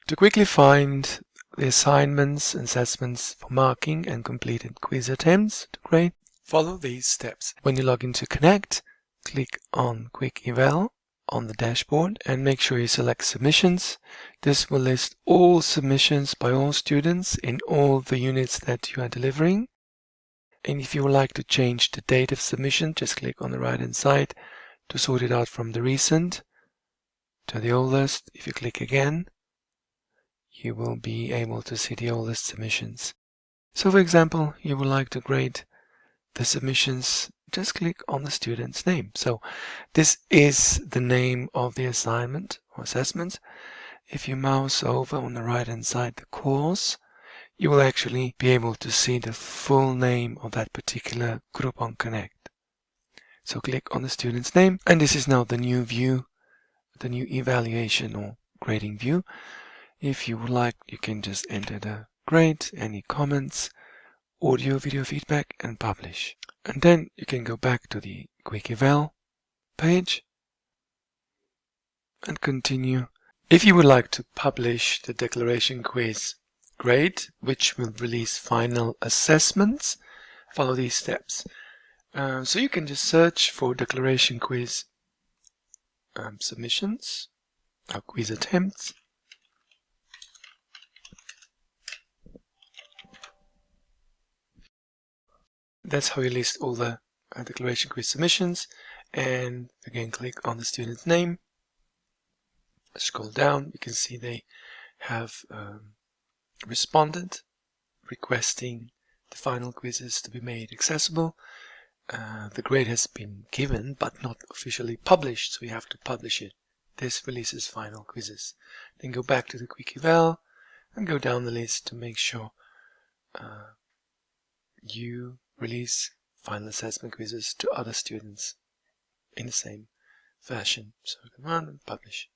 To quickly find the assignments and assessments for marking and completed quiz attempts to grade, follow these steps. When you log into Connect, click on Quick Eval on the dashboard and make sure you select Submissions. This will list all submissions by all students in all the units that you are delivering. And if you would like to change the date of submission, just click on the right hand side to sort it out from the recent to the oldest. If you click again, you will be able to see the oldest submissions. So for example, you would like to grade the submissions, just click on the student's name. So this is the name of the assignment or assessment. If you mouse over on the right hand side the course, you will actually be able to see the full name of that particular group on Connect. So click on the student's name, and this is now the new view, the new evaluation or grading view. If you would like, you can just enter the grade, any comments, audio, video feedback, and publish. And then you can go back to the Quick Eval page and continue. If you would like to publish the declaration quiz grade, which will release final assessments, follow these steps. So you can just search for declaration quiz submissions or quiz attempts. That's how you list all the declaration quiz submissions. And again, click on the student's name. Scroll down, you can see they have responded, requesting the final quizzes to be made accessible. The grade has been given but not officially published, so you have to publish it. This releases final quizzes. Then go back to the Quick Eval and go down the list to make sure you release final assessment quizzes to other students in the same fashion. So command and publish.